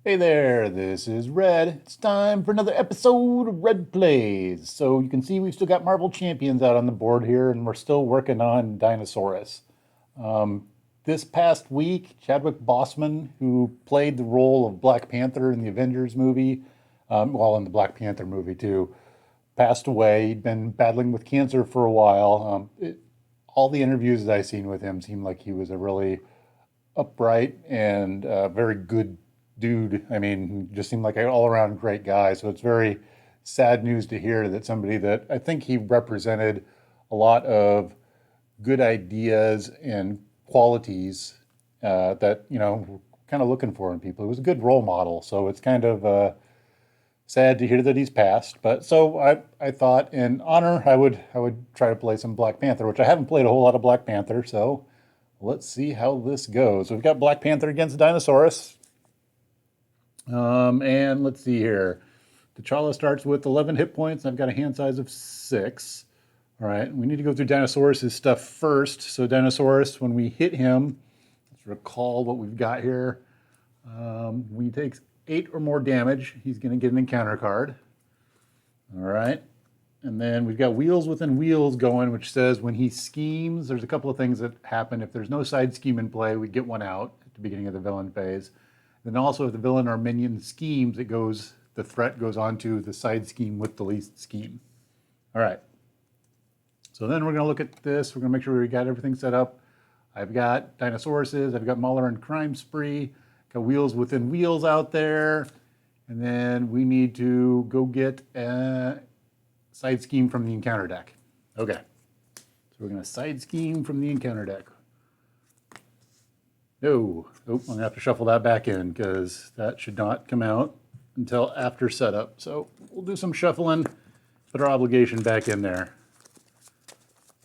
Hey there, this is Red. It's time for another episode of Red Plays. So you can see we've still got Marvel Champions out on the board here, and we're still working on Dinosaurus. This past week, Chadwick Boseman, who played the role of Black Panther in the Avengers movie, well, in the Black Panther movie too, passed away. He'd been battling with cancer for a while. All the interviews that I've seen with him seemed like he was a really upright and very good dude. I mean, he just seemed like an all around great guy. So it's very sad news to hear that somebody that I think he represented a lot of good ideas and qualities that, we're kind of looking for in people. He was a good role model. So it's kind of sad to hear that he's passed. But so I thought in honor, I would try to play some Black Panther, which I haven't played a whole lot of Black Panther. So let's see how this goes. We've got Black Panther against Dinosaurus. And let's see here. T'Challa starts with 11 hit points. I've got a hand size of 6. All right, we need to go through Dinosaurus' stuff first. So Dinosaurus, when we hit him, let's recall what we've got here. When he takes 8 or more damage, he's going to get an encounter card. All right. And then we've got Wheels Within Wheels going, which says when he schemes, there's a couple of things that happen. If there's no side scheme in play, we get one out at the beginning of the villain phase. Then also, if the villain or minion schemes, the threat goes on to the side scheme with the least scheme. All right. So then we're going to look at this. We're going to make sure we got everything set up. I've got Dinosauruses. I've got Mauler and Crime Spree. Got Wheels Within Wheels out there. And then we need to go get a side scheme from the encounter deck. Okay. So we're going to side scheme from the encounter deck. No. Oh, I'm going to have to shuffle that back in because that should not come out until after setup. So we'll do some shuffling, put our obligation back in there.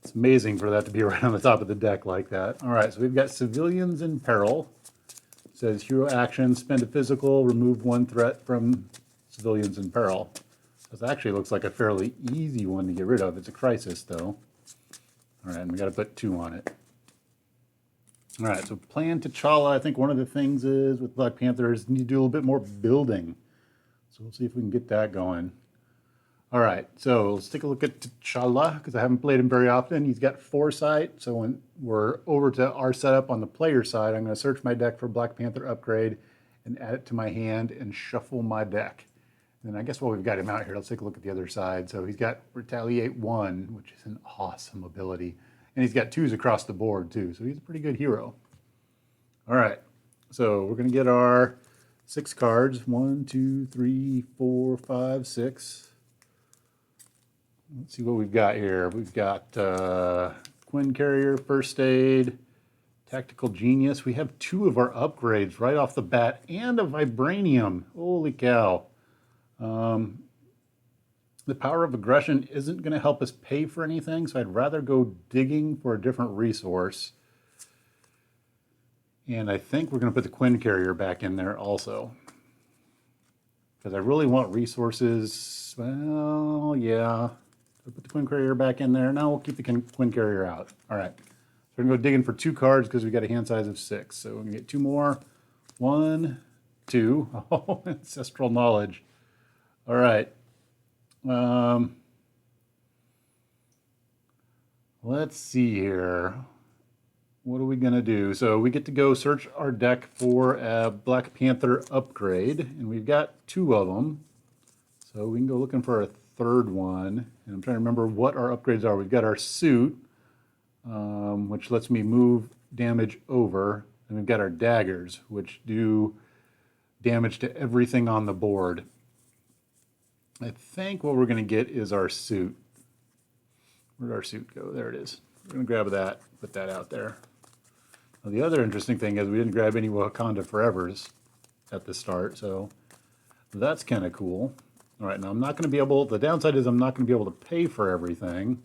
It's amazing for that to be right on the top of the deck like that. All right, so we've got Civilians in Peril. It says hero action, spend a physical, remove 1 threat from Civilians in Peril. This actually looks like a fairly easy one to get rid of. It's a crisis, though. All right, and we got to put 2 on it. All right, so plan T'Challa. I think one of the things is with Black Panther is need to do a little bit more building. So we'll see if we can get that going. All right, so let's take a look at T'Challa because I haven't played him very often. He's got Foresight. So when we're over to our setup on the player side, I'm going to search my deck for Black Panther upgrade and add it to my hand and shuffle my deck. And I guess while we've got him out here, let's take a look at the other side. So he's got Retaliate 1, which is an awesome ability. And he's got 2s across the board, too. So he's a pretty good hero. All right. So we're going to get our 6 cards. 1, 2, 3, 4, 5, 6. Let's see what we've got here. We've got Quinn Carrier, First Aid, Tactical Genius. We have 2 of our upgrades right off the bat and a Vibranium. Holy cow. The Power of Aggression isn't going to help us pay for anything, so I'd rather go digging for a different resource. And I think we're going to put the Quinn Carrier back in there also. Because I really want resources. Well, yeah. I'll put the Quinn Carrier back in there. Now we'll keep the Quinn Carrier out. All right. So we're going to go digging for 2 cards because we've got a hand size of 6. So we're going to get 2 more. 1, 2. Oh, Ancestral Knowledge. All right. Let's see here. What are we going to do? So we get to go search our deck for a Black Panther upgrade, and we've got 2 of them. So we can go looking for a 3rd one. And I'm trying to remember what our upgrades are. We've got our suit, which lets me move damage over. And we've got our daggers, which do damage to everything on the board. I think what we're going to get is our suit. Where'd our suit go? There it is. We're going to grab that, put that out there. Now, the other interesting thing is we didn't grab any Wakanda Forevers at the start, so that's kind of cool. All right, now I'm not going to be able, the downside is I'm not going to be able to pay for everything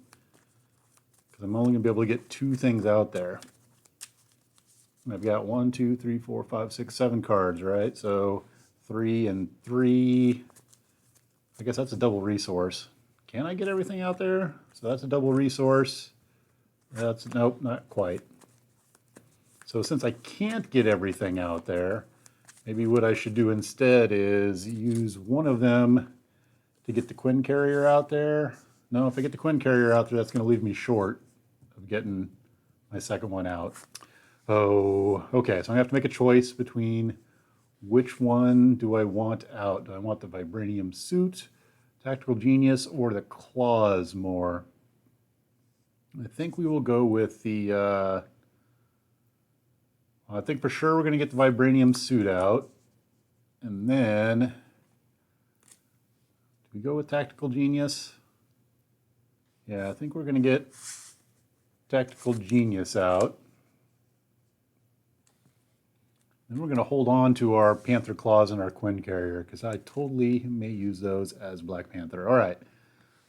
because I'm only going to be able to get 2 things out there. And I've got 1, 2, 3, 4, 5, 6, 7 cards, right? So 3 and 3. I guess that's a double resource. Can I get everything out there? So that's a double resource. That's, nope, not quite. So since I can't get everything out there, Maybe what I should do instead is use one of them to get the Quinn carrier out there. No, if I get the Quinn carrier out there, that's going to leave me short of getting my second one out. Oh, okay, so I have to make a choice between which one do I want out. Do I want the vibranium suit, tactical genius, or the claws more? I think we will go with the, I think for sure we're going to get the vibranium suit out. And then, do we go with tactical genius? Yeah, I think we're going to get tactical genius out. Then we're going to hold on to our Panther claws and our Quinn carrier because I totally may use those as Black Panther. All right.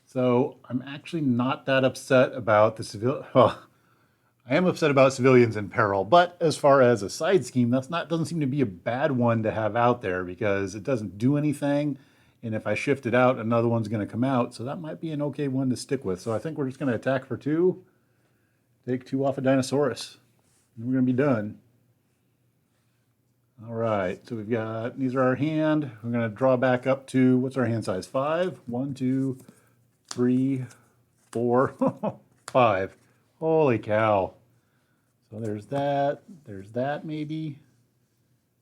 So I'm actually not that upset about the civil. Well, I am upset about civilians in peril, but as far as a side scheme, doesn't seem to be a bad one to have out there because it doesn't do anything. And if I shift it out, another one's going to come out. So that might be an okay one to stick with. So I think we're just going to attack for 2, take 2 off of Dinosaurus, and we're going to be done. All right, so we've got, these are our hand. We're going to draw back up to, what's our hand size? 5? 1, 2, 3, 4, 5. Holy cow. So there's that maybe.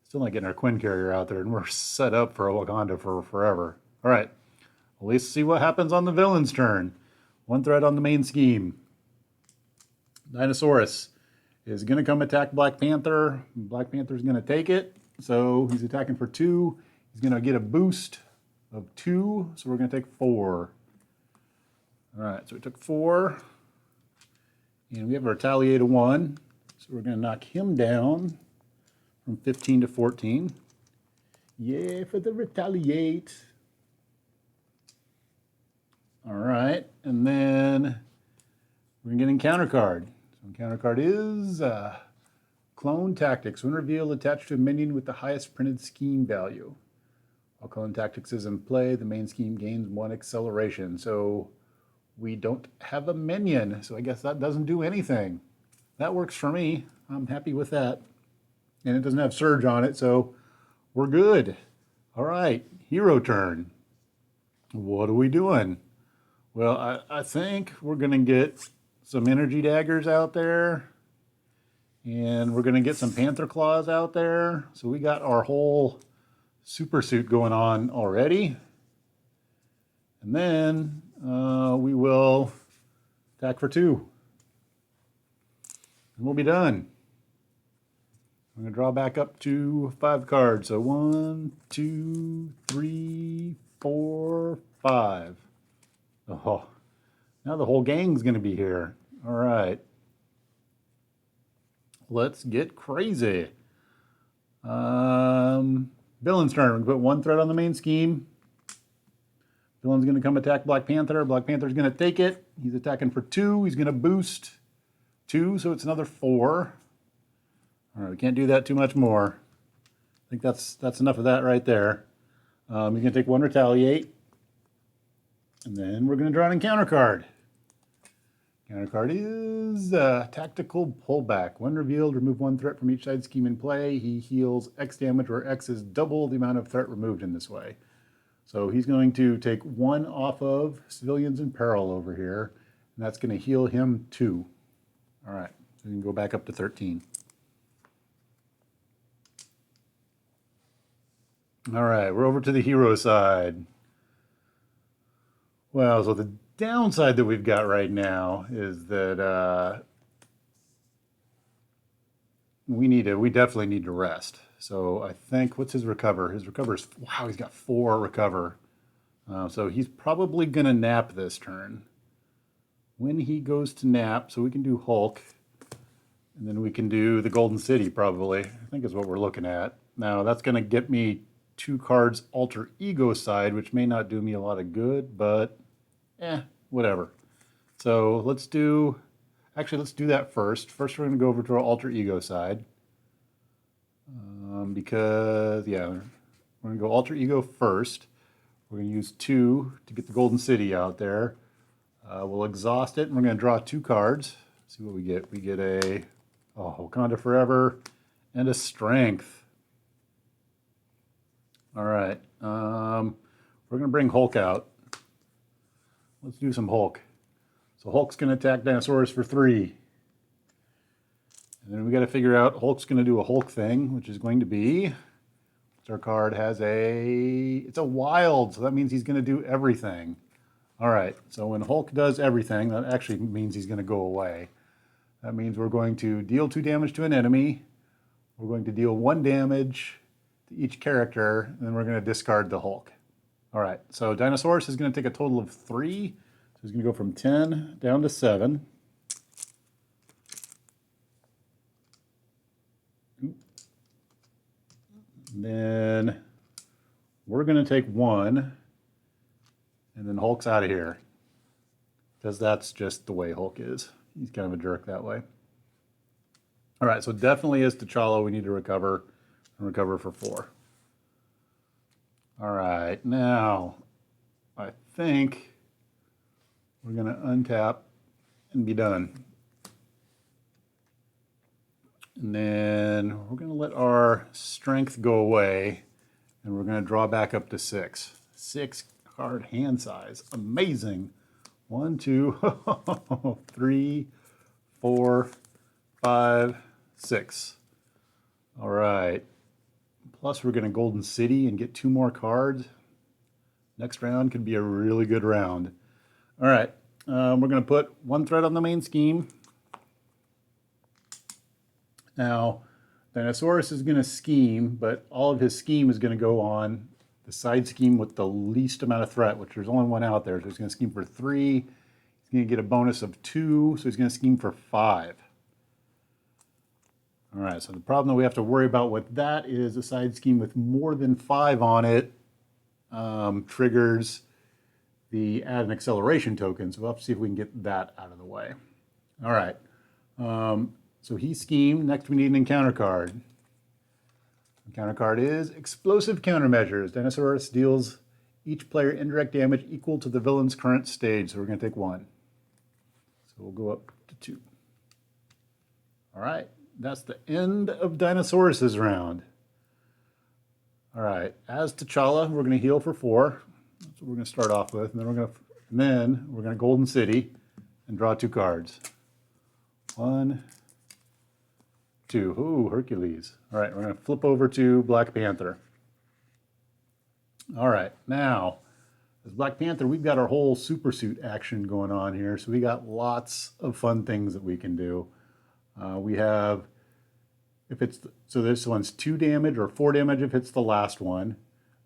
Still not getting our Quinn carrier out there, and we're set up for Wakanda for forever. All right, at least see what happens on the villain's turn. 1 threat on the main scheme. Dinosaurus is going to come attack Black Panther. Black Panther's going to take it, so he's attacking for 2. He's going to get a boost of 2, so we're going to take 4. All right, so we took 4. And we have a retaliate of 1, so we're going to knock him down from 15 to 14. Yeah, for the retaliate. All right, and then we're going to get encounter card. So encounter card is Clone Tactics. When revealed, attached to a minion with the highest printed scheme value. While Clone Tactics is in play, the main scheme gains 1 acceleration. So we don't have a minion, so I guess that doesn't do anything. That works for me. I'm happy with that. And it doesn't have surge on it, so we're good. All right, hero turn. What are we doing? Well, I think we're going to get some energy daggers out there, and we're going to get some Panther claws out there. So we got our whole super suit going on already. And then we will attack for 2. And we'll be done. I'm going to draw back up to 5 cards. So 1, 2, 3, 4, 5. Oh, now the whole gang's going to be here. All right. Let's get crazy. Villain's turn. We're going to put 1 threat on the main scheme. Villain's going to come attack Black Panther. Black Panther's going to take it. He's attacking for 2. He's going to boost 2, so it's another 4. All right, we can't do that too much more. I think that's enough of that right there. You're going to take 1 retaliate. And then we're going to draw an encounter card. Encounter card is Tactical Pullback. When revealed, remove 1 threat from each side scheme in play. He heals X damage, where X is double the amount of threat removed in this way. So he's going to take 1 off of civilians in peril over here, and that's going to heal him 2. All right, so we can go back up to 13. All right, we're over to the hero side. Well, so the downside that we've got right now is that we definitely need to rest. So I think, what's his recover? His recover is, wow, he's got 4 recover. So he's probably going to nap this turn. When he goes to nap, so we can do Hulk, and then we can do the Golden City probably, I think is what we're looking at. Now that's going to get me 2 cards alter ego side, which may not do me a lot of good, but whatever. So let's do that first. First we're going to go over to our alter ego side. Because, yeah, we're going to go alter ego first. We're going to use 2 to get the Golden City out there. We'll exhaust it, and we're going to draw 2 cards. See what we get. We get a Wakanda Forever and a Strength. All right. We're going to bring Hulk out. Let's do some Hulk. So Hulk's going to attack Dinosaurus for 3. And then we got to figure out Hulk's going to do a Hulk thing, which is going to be, our card has it's a wild, so that means he's going to do everything. All right, so when Hulk does everything, that actually means he's going to go away. That means we're going to deal 2 damage to an enemy. We're going to deal 1 damage to each character, and then we're going to discard the Hulk. All right, so Dinosaurus is going to take a total of 3. So he's going to go from 10 down to 7. And then we're going to take 1, and then Hulk's out of here. Because that's just the way Hulk is. He's kind of a jerk that way. All right, so definitely as T'Challa, we need to recover, and recover for 4. All right, now I think we're going to untap and be done. And then we're going to let our strength go away, and we're going to draw back up to 6. 6 card hand size. Amazing. 1, 2, 3, 4, 5, 6. All right. Plus, we're going to Golden City and get 2 more cards. Next round could be a really good round. All right. We're going to put 1 threat on the main scheme. Now, Dinosaurus is going to scheme, but all of his scheme is going to go on the side scheme with the least amount of threat, which there's only 1 out there. So he's going to scheme for 3. He's going to get a bonus of 2, so he's going to scheme for 5. All right, so the problem that we have to worry about with that is a side scheme with more than 5 on it triggers the add an acceleration token. So we'll have to see if we can get that out of the way. All right. So he schemed. Next, we need an encounter card. Encounter card is Explosive Countermeasures. Dinosaurus deals each player indirect damage equal to the villain's current stage. So we're going to take 1. So we'll go up to 2. All right. That's the end of Dinosaurus' round. All right. As T'Challa, we're going to heal for 4. That's what we're going to start off with. And then we're going to Golden City and draw 2 cards. 1, 2. Ooh, Hercules. All right, we're going to flip over to Black Panther. All right, now, as Black Panther, we've got our whole super suit action going on here, so we got lots of fun things that we can do. We have, so this one's 2 damage or 4 damage if it's the last one.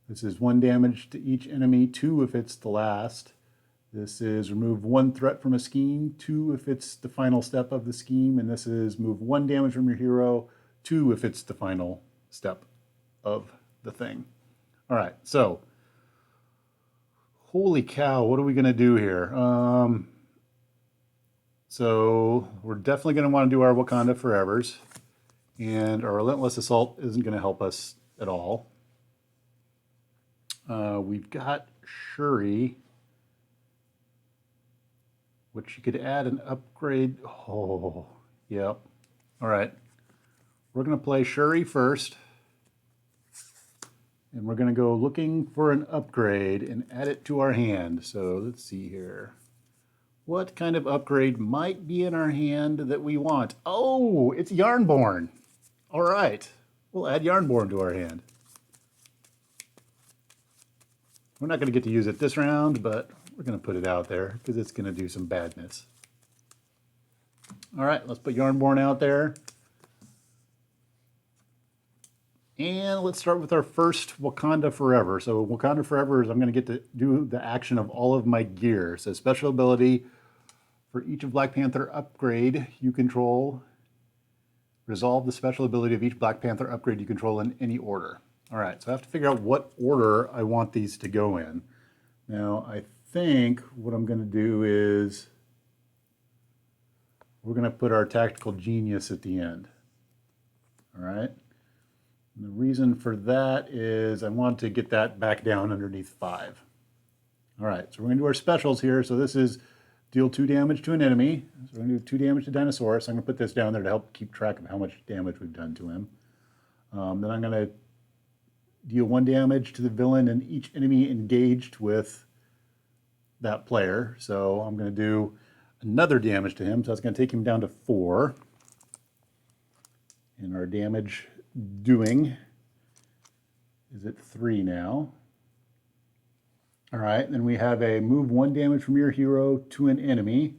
This is 1 damage to each enemy, 2 if it's the last. This is remove 1 threat from a scheme, 2 if it's the final step of the scheme, and this is move 1 damage from your hero, 2 if it's the final step of the thing. All right, so holy cow, what are we going to do here? So we're definitely going to want to do our Wakanda Forevers, and our Relentless Assault isn't going to help us at all. We've got Shuri, which you could add an upgrade. Oh, yep. All right. We're going to play Shuri first. And we're going to go looking for an upgrade and add it to our hand. So let's see here. What kind of upgrade might be in our hand that we want? Oh, it's Yarnborn. All right. We'll add Yarnborn to our hand. We're not going to get to use it this round, but we're going to put it out there because it's going to do some badness. All right, let's put Yarnborn out there. And let's start with our first Wakanda Forever. So Wakanda Forever is I'm going to get to do the action of all of my gear. So special ability for each of Black Panther upgrade you control. Resolve the special ability of each Black Panther upgrade you control in any order. All right, so I have to figure out what order I want these to go in. Now, I think what I'm going to do is we're going to put our Tactical Genius at the end. All right. And the reason for that is I want to get that back down underneath 5. All right, so we're going to do our specials here. So this is deal 2 damage to an enemy. So we're going to do 2 damage to Dinosaurus. I'm going to put this down there to help keep track of how much damage we've done to him. Then I'm going to deal 1 damage to the villain and each enemy engaged with that player. So I'm going to do another damage to him. So that's going to take him down to 4. And our damage doing is at 3 now. All right, then we have a move 1 damage from your hero to an enemy.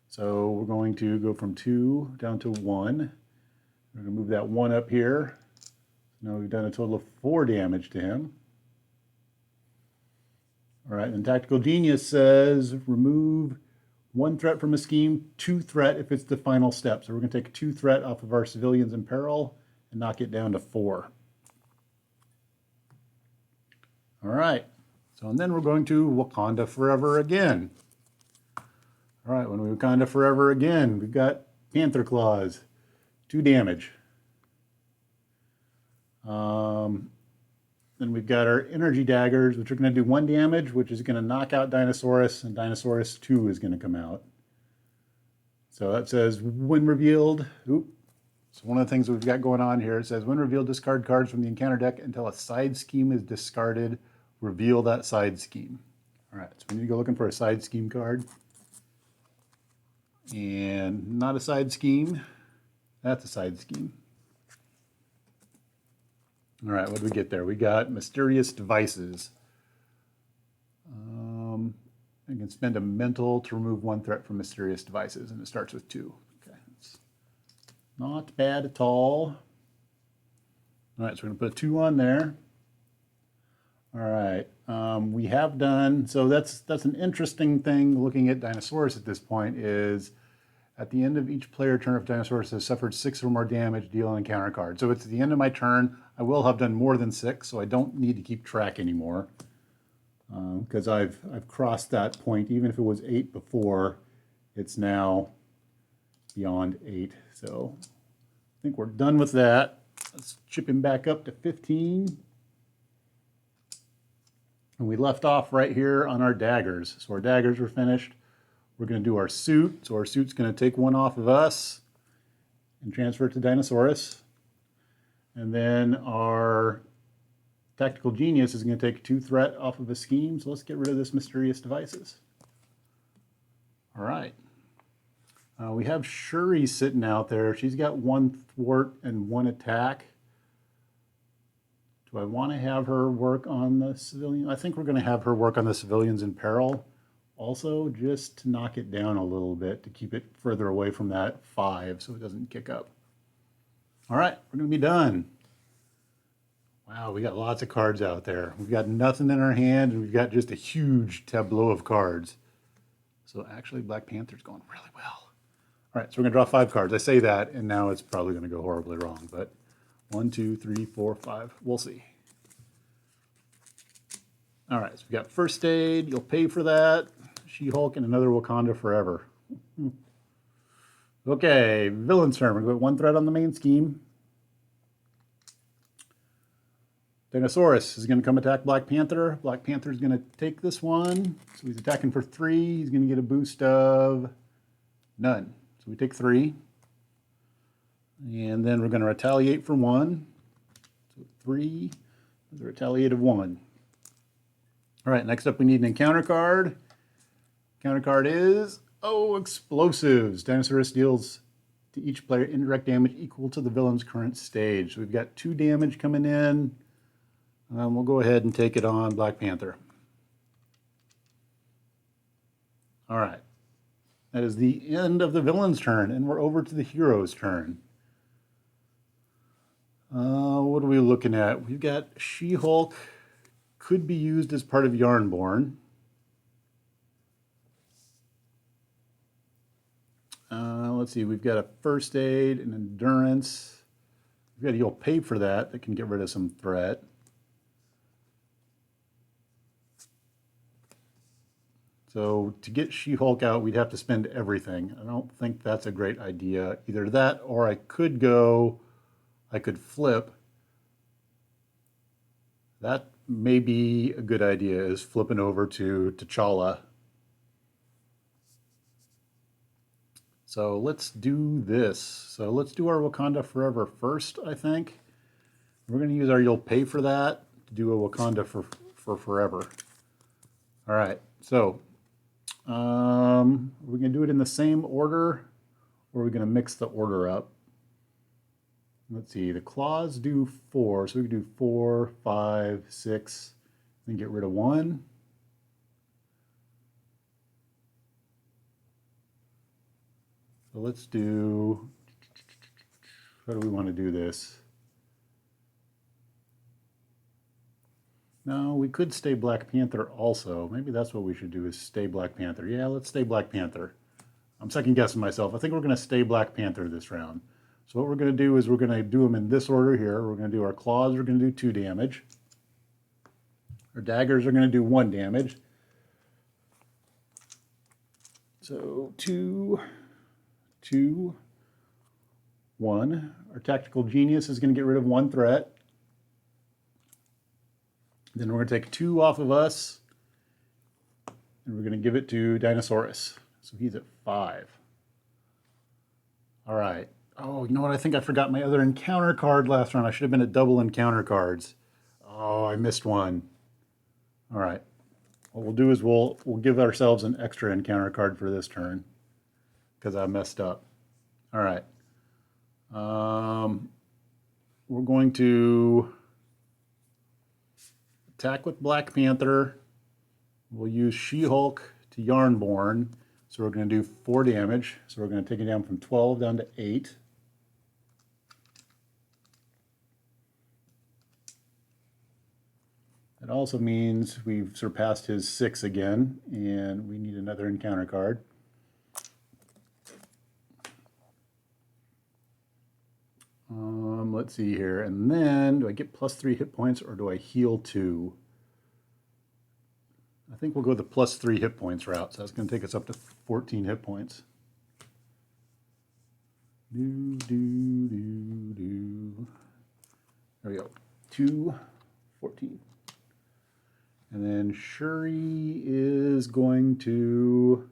So we're going to go from 2 down to 1. We're going to move that 1 up here. Now we've done a total of 4 damage to him. All right, and Tactical Genius says remove 1 threat from a scheme, 2 threat if it's the final step. So we're going to take 2 threat off of our civilians in peril and knock it down to 4. All right, so and then we're going to Wakanda Forever again. All right, when we Wakanda Forever again, we've got Panther Claws, 2 damage. Then we've got our Energy Daggers, which are going to do 1 damage, which is going to knock out Dinosaurus, and Dinosaurus 2 is going to come out. So that says, when revealed, so one of the things we've got going on here, it says, when revealed, discard cards from the encounter deck until a side scheme is discarded. Reveal that side scheme. All right, so we need to go looking for a side scheme card. And not a side scheme. That's a side scheme. All right, what do we get there? We got Mysterious Devices. I can spend a mental to remove 1 threat from Mysterious Devices, and it starts with 2. Okay, that's not bad at all. All right, so we're going to put a 2 on there. All right, we have done, so that's an interesting thing looking at Dinosaurus at this point is at the end of each player turn, if Dinosaurus has suffered 6 or more damage, deal an encounter card. So it's at the end of my turn. I will have done more than 6, so I don't need to keep track anymore because I've crossed that point. Even if it was 8 before, it's now beyond 8. So I think we're done with that. Let's chip him back up to 15. And we left off right here on our daggers. So our daggers were finished. We're going to do our suit. So our suit's going to take 1 off of us and transfer it to Dinosaurus. And then our Tactical Genius is going to take 2 threat off of a scheme. So let's get rid of this Mysterious Devices. All right. We have Shuri sitting out there. She's got 1 thwart and 1 attack. Do I want to have her work on the civilian? I think we're going to have her work on the civilians in peril. Also, just to knock it down a little bit to keep it further away from that 5 so it doesn't kick up. All right, we're going to be done. Wow, we got lots of cards out there. We've got nothing in our hand, and we've got just a huge tableau of cards. So actually, Black Panther's going really well. All right, so we're going to draw 5 cards. I say that, and now it's probably going to go horribly wrong, but 1, 2, 3, 4, 5. We'll see. All right, so we've got First Aid. You'll pay for that. She-Hulk and another Wakanda Forever. Okay, Villain's turn. We're going to put 1 threat on the main scheme. Dinosaurus is going to come attack Black Panther. Black Panther is going to take this one. So he's attacking for 3. He's going to get a boost of none. So we take 3. And then we're going to retaliate for 1. So 3 with a retaliate of 1. All right, next up we need an encounter card. Counter card is, Explosives. Dinosaurus deals to each player indirect damage equal to the villain's current stage. So we've got 2 damage coming in. We'll go ahead and take it on Black Panther. All right. That is the end of the villain's turn, and we're over to the hero's turn. What are we looking at? We've got She-Hulk. Could be used as part of Yarnborn. Let's see, we've got a First Aid, an Endurance. We've got a You'll Pay for that can get rid of some threat. So to get She-Hulk out, we'd have to spend everything. I don't think that's a great idea. Either that, or I could flip. That may be a good idea, is flipping over to T'Challa. So let's do this. So let's do our Wakanda Forever first, I think. We're going to use our You'll Pay for that to do a Wakanda for forever. All right, so we're going to do it in the same order, or we're going to mix the order up. Let's see, the claws do 4, so we can do 4, 5, 6, then get rid of 1. So let's do, how do we want to do this? No, we could stay Black Panther also. Maybe that's what we should do, is stay Black Panther. Yeah, let's stay Black Panther. I'm second guessing myself. I think we're going to stay Black Panther this round. So what we're going to do is we're going to do them in this order here. We're going to do our claws, we're going to do 2 damage. Our daggers are going to do 1 damage. So 2, 2, 1. Our tactical genius is going to get rid of 1 threat. Then we're going to take 2 off of us, and we're going to give it to Dinosaurus. So he's at 5. All right. Oh, you know what? I think I forgot my other encounter card last round. I should have been at double encounter cards. Oh, I missed one. All right. What we'll do is we'll give ourselves an extra encounter card for this turn because I messed up. All right. We're going to attack with Black Panther. We'll use She-Hulk to Yarnborn. So we're going to do 4 damage. So we're going to take it down from 12 down to 8. That also means we've surpassed his 6 again, and we need another encounter card. Let's see here. And then, do I get +3 hit points, or do I heal 2? I think we'll go the +3 hit points route, so that's going to take us up to 14 hit points. There we go. 2, 14. And then Shuri is going to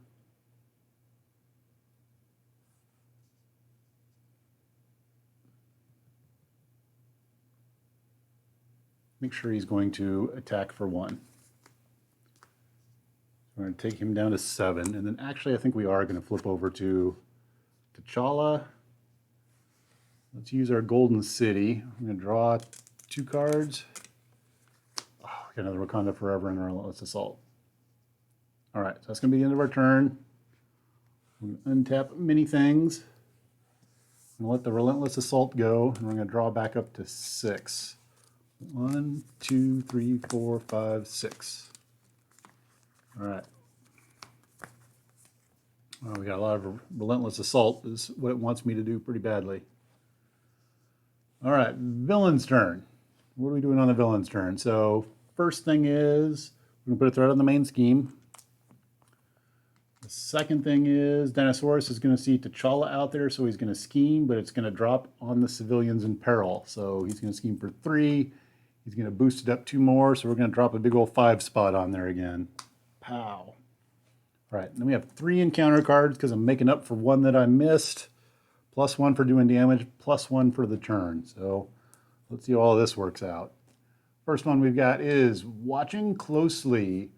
make sure he's going to attack for 1. We're going to take him down to 7. And then actually I think we are going to flip over to T'Challa. Let's use our Golden City. I'm going to draw 2 cards. Oh, we got another Wakanda Forever and Relentless Assault. All right, so that's going to be the end of our turn. We're going to untap many things. I'm going to let the Relentless Assault go, and we're going to draw back up to 6. 1, 2, 3, 4, 5, 6. All right. Well, we got a lot of Relentless Assault is what it wants me to do pretty badly. All right, villain's turn. What are we doing on the villain's turn? So first thing is we're going to put a threat on the main scheme. The second thing is Dinosaurus is going to see T'Challa out there, so he's going to scheme, but it's going to drop on the civilians in peril. So he's going to scheme for 3. He's going to boost it up 2 more, so we're going to drop a big old 5 spot on there again. Pow. All right, then we have 3 encounter cards because I'm making up for 1 that I missed. +1 for doing damage, +1 for the turn. So let's see how all this works out. First one we've got is Watching Closely.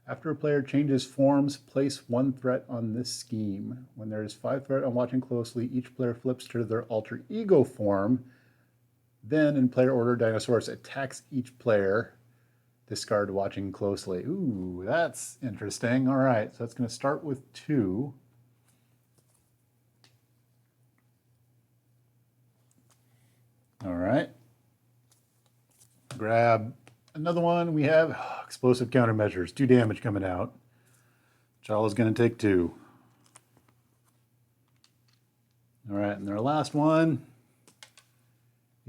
After a player changes forms, place 1 threat on this scheme. When there is 5 threat on Watching Closely, each player flips to their alter ego form. Then, in player order, Dinosaurus attacks each player. Discard Watching Closely. Ooh, that's interesting. All right, so that's going to start with 2. All right. Grab another one. We have explosive countermeasures. 2 damage coming out. T'Challa's going to take 2. All right, and our last one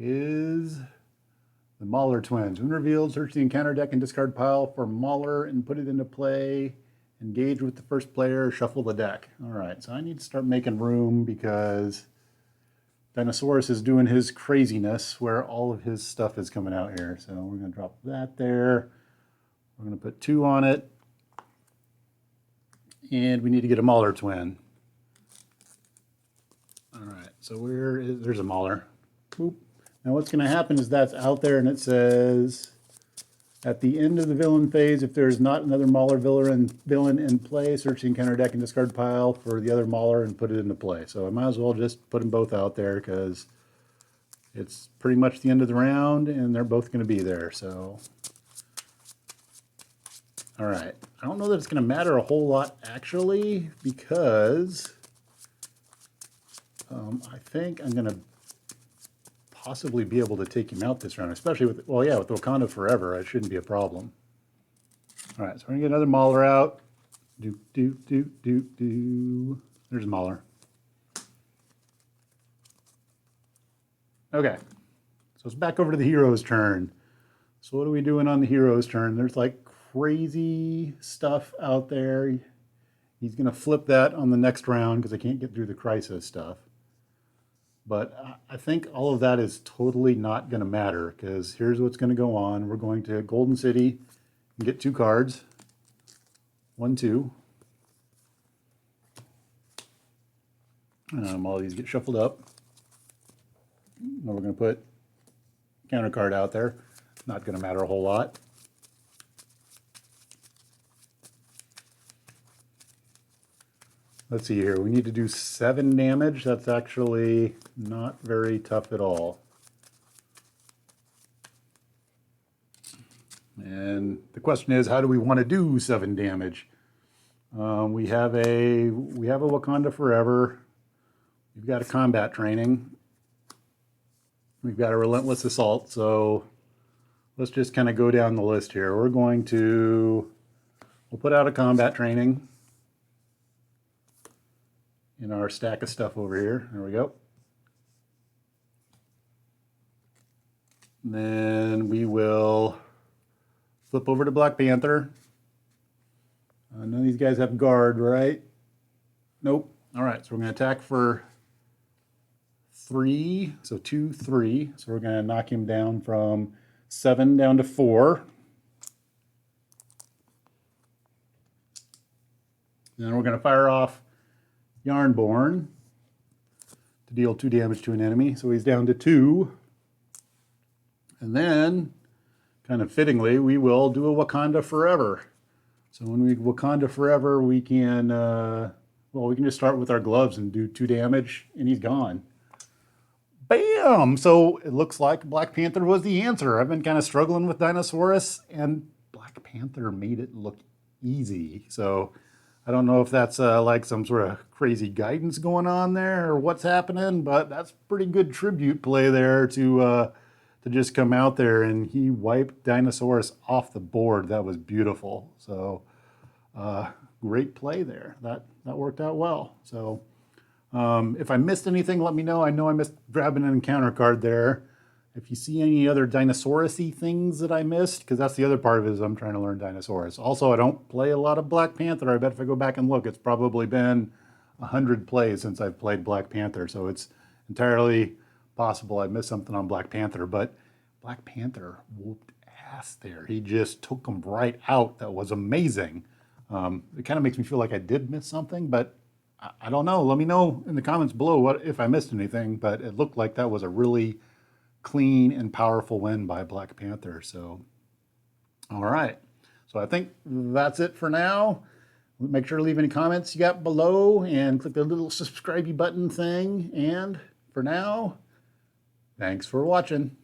is the Mauler twins. When revealed, search the encounter deck and discard pile for Mauler and put it into play. Engage with the first player, shuffle the deck. All right, so I need to start making room because Dinosaurus is doing his craziness where all of his stuff is coming out here. So we're going to drop that there. We're going to put 2 on it. And we need to get a Mauler twin. All right, so there's a Mauler. Boop. Now what's going to happen is that's out there and it says At the end of the villain phase, if there's not another Mauler villain in play, search the encounter deck and discard pile for the other Mauler and put it into play. So I might as well just put them both out there because it's pretty much the end of the round and they're both going to be there. So, all right. I don't know that it's going to matter a whole lot actually because I think I'm going to possibly be able to take him out this round, especially with, well, yeah, with Wakanda Forever, it shouldn't be a problem. All right, so we're gonna get another Mauler out. There's Mauler. Okay, so it's back over to the hero's turn. So what are we doing on the hero's turn? There's like crazy stuff out there. He's gonna flip that on the next round because I can't get through the crisis stuff. But I think all of that is totally not going to matter because here's what's going to go on. We're going to Golden City and get 2 cards. 1, 2. All these get shuffled up. And we're going to put counter card out there. Not going to matter a whole lot. Let's see here. We need to do 7 damage. That's actually not very tough at all. And the question is, how do we want to do 7 damage? We have a Wakanda Forever. We've got a combat training. We've got a relentless assault. So let's just kind of go down the list here. We'll put out a combat training in our stack of stuff over here. There we go. And then we will flip over to Black Panther. None of these guys have guard, right? Nope. All right, so we're going to attack for 3. So 2, 3. So we're going to knock him down from 7 down to 4. And then we're going to fire off Yarnborn to deal 2 damage to an enemy. So he's down to 2. And then, kind of fittingly, we will do a Wakanda Forever. So when we Wakanda Forever, we can, we can just start with our gloves and do 2 damage, and he's gone. Bam! So it looks like Black Panther was the answer. I've been kind of struggling with Dinosaurus, and Black Panther made it look easy. So I don't know if that's like some sort of crazy guidance going on there or what's happening, but that's pretty good tribute play there to just come out there, and he wiped Dinosaurus off the board. That was beautiful. So great play there. That worked out well. So if I missed anything, let me know. I know I missed grabbing an encounter card there. If you see any other Dinosaurus-y things that I missed, because that's the other part of it is I'm trying to learn Dinosaurus. Also, I don't play a lot of Black Panther. I bet if I go back and look, it's probably been 100 plays since I've played Black Panther. So it's entirely possible I missed something on Black Panther. But Black Panther whooped ass there. He just took them right out. That was amazing. It kind of makes me feel like I did miss something, but I don't know. Let me know in the comments below if I missed anything. But it looked like that was a really clean and powerful win by Black Panther. So, all right. So I think that's it for now. Make sure to leave any comments you got below and click the little subscribe button thing. And for now, thanks for watching.